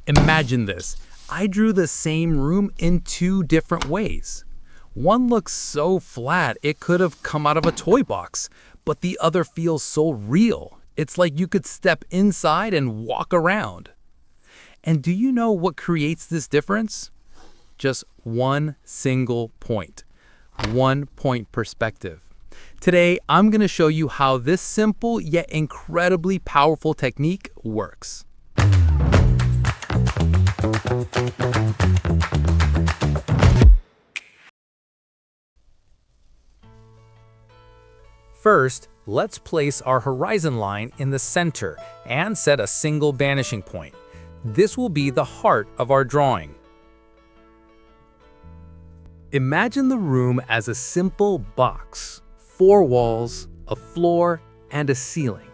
Imagine this. I drew the same room in two different ways. One looks so flat it could have come out of a toy box, but the other feels so real. It's like you could step inside and walk around. And do you know what creates this difference? Just one single point. 1-point perspective. Today, I'm going to show you how this simple yet incredibly powerful technique works. First, let's place our horizon line in the center and set a single vanishing point. This will be the heart of our drawing. Imagine the room as a simple box. 4 walls, a floor, and a ceiling.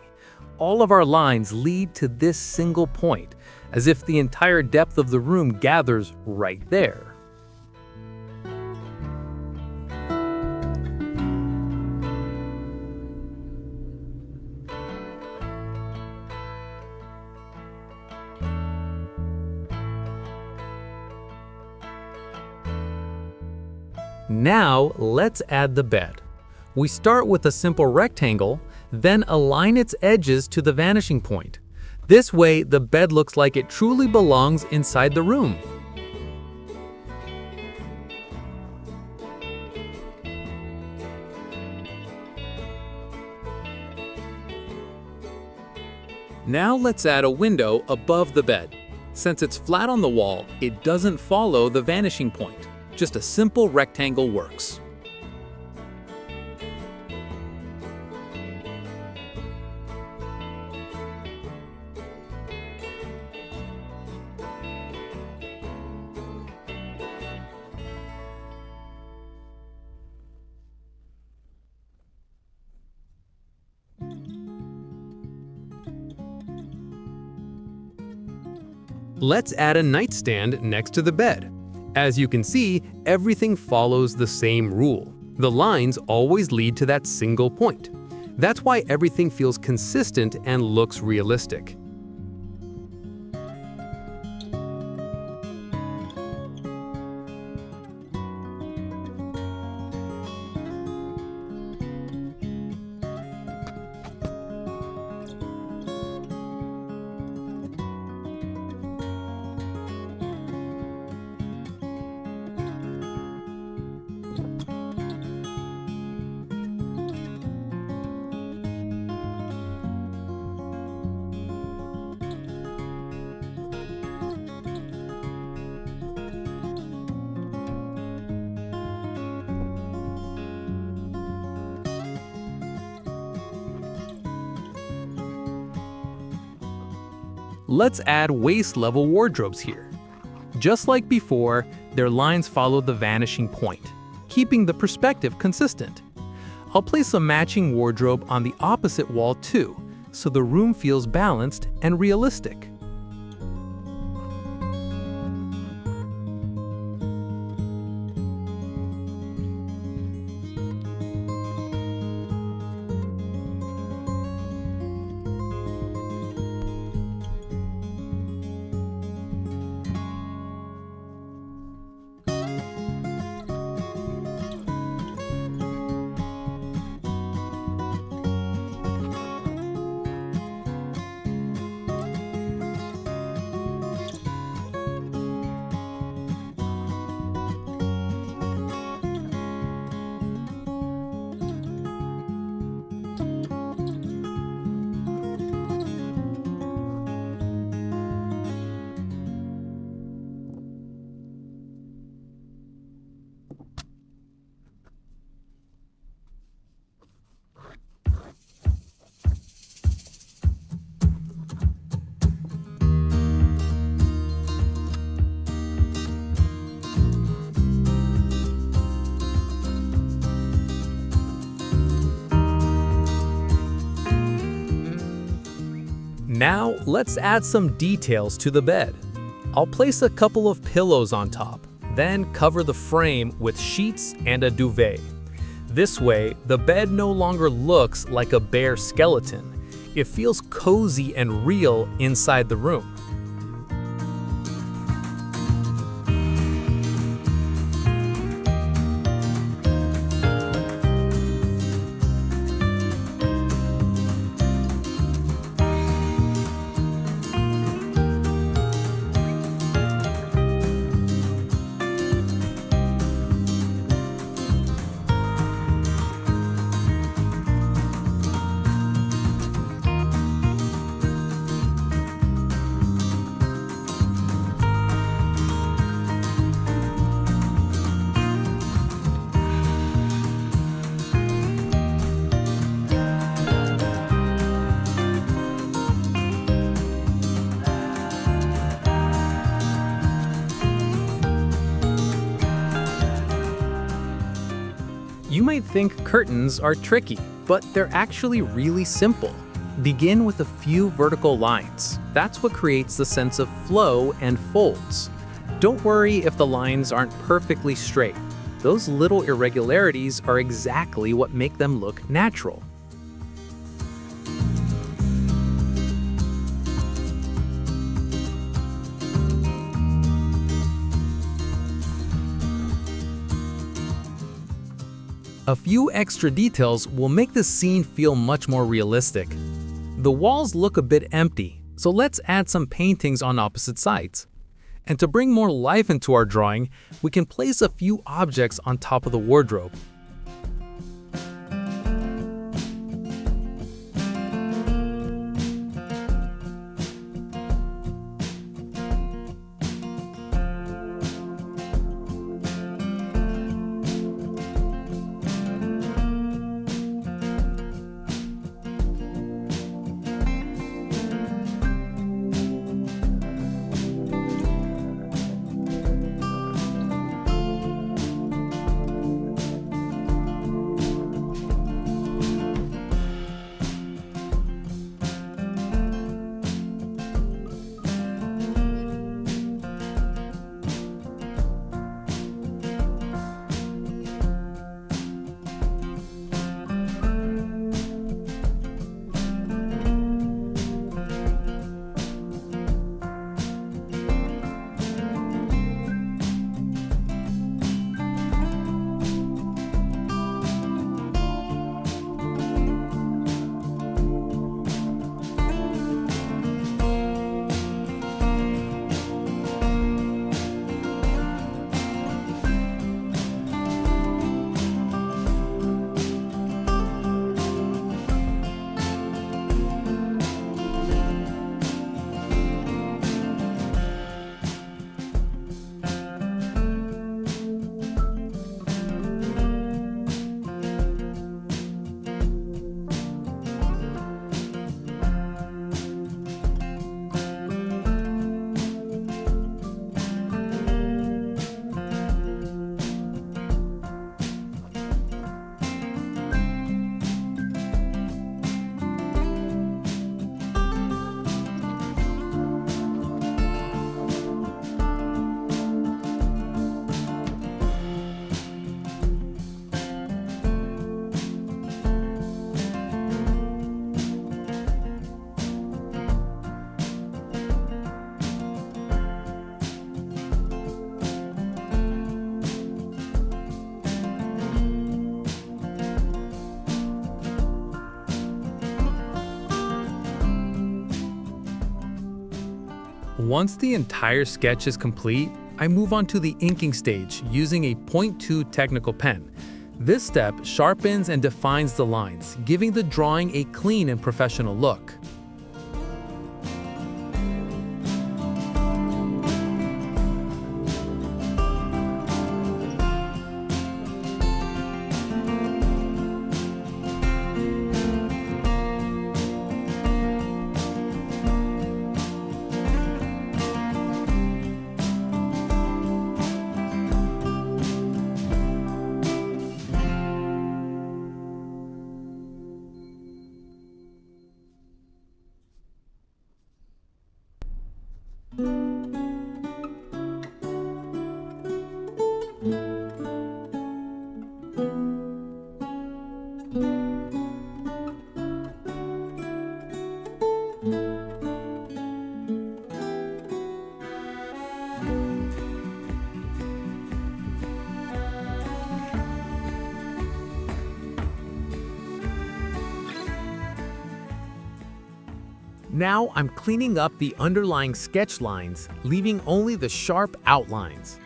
All of our lines lead to this single point, as if the entire depth of the room gathers right there. Now, let's add the bed. We start with a simple rectangle, then align its edges to the vanishing point. This way, the bed looks like it truly belongs inside the room. Now let's add a window above the bed. Since it's flat on the wall, it doesn't follow the vanishing point. Just a simple rectangle works. Let's add a nightstand next to the bed. As you can see, everything follows the same rule. The lines always lead to that single point. That's why everything feels consistent and looks realistic. Let's add waist-level wardrobes here. Just like before, their lines follow the vanishing point, keeping the perspective consistent. I'll place a matching wardrobe on the opposite wall too, so the room feels balanced and realistic. Now, let's add some details to the bed. I'll place a couple of pillows on top, then cover the frame with sheets and a duvet. This way, the bed no longer looks like a bare skeleton. It feels cozy and real inside the room. You might think curtains are tricky, but they're actually really simple. Begin with a few vertical lines. That's what creates the sense of flow and folds. Don't worry if the lines aren't perfectly straight. Those little irregularities are exactly what make them look natural. A few extra details will make the scene feel much more realistic. The walls look a bit empty, so let's add some paintings on opposite sides. And to bring more life into our drawing, we can place a few objects on top of the wardrobe. Once the entire sketch is complete, I move on to the inking stage using a .2 technical pen. This step sharpens and defines the lines, giving the drawing a clean and professional look. Now I'm cleaning up the underlying sketch lines, leaving only the sharp outlines.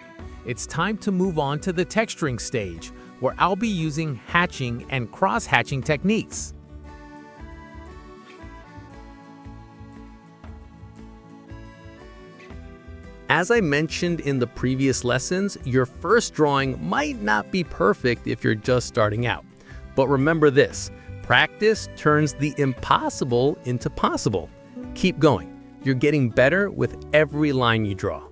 It's time to move on to the texturing stage, where I'll be using hatching and cross-hatching techniques. As I mentioned in the previous lessons, your first drawing might not be perfect if you're just starting out. But remember this, practice turns the impossible into possible. Keep going. You're getting better with every line you draw.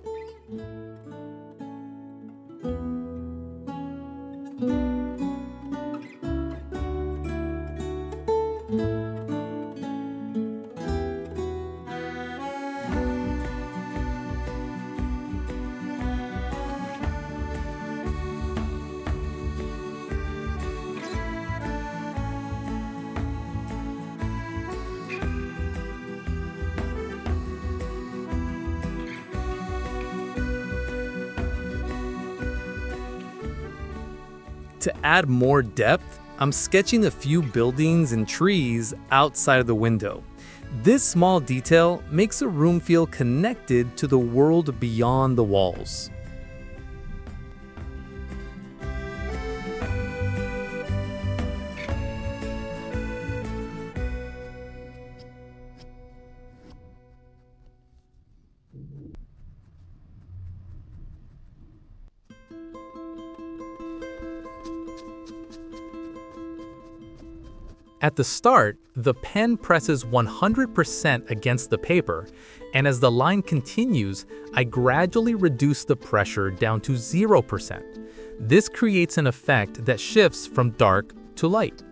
To add more depth, I'm sketching a few buildings and trees outside of the window. This small detail makes a room feel connected to the world beyond the walls. At the start, the pen presses 100% against the paper, and as the line continues, I gradually reduce the pressure down to 0%. This creates an effect that shifts from dark to light.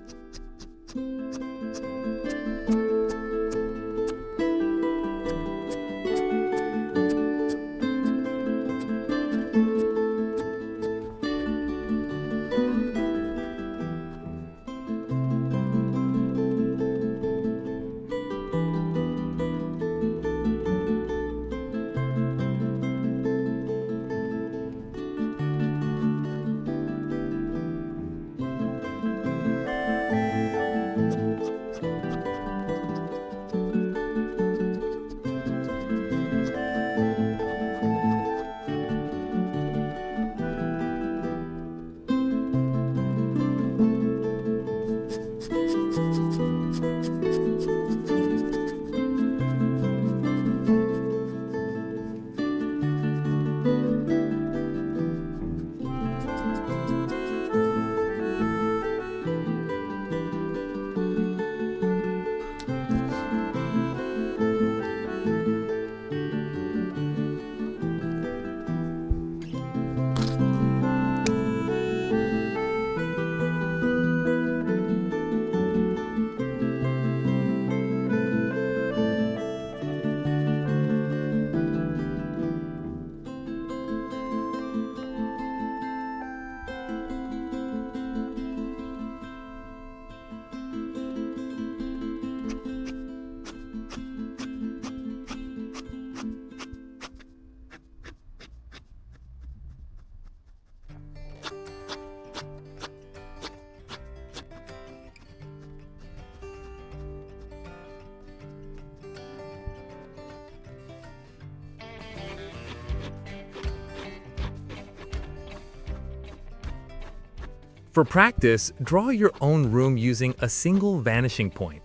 For practice, draw your own room using a single vanishing point.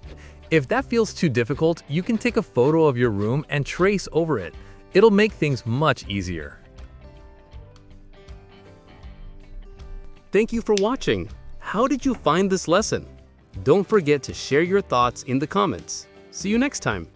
If that feels too difficult, you can take a photo of your room and trace over it. It'll make things much easier. Thank you for watching. How did you find this lesson? Don't forget to share your thoughts in the comments. See you next time.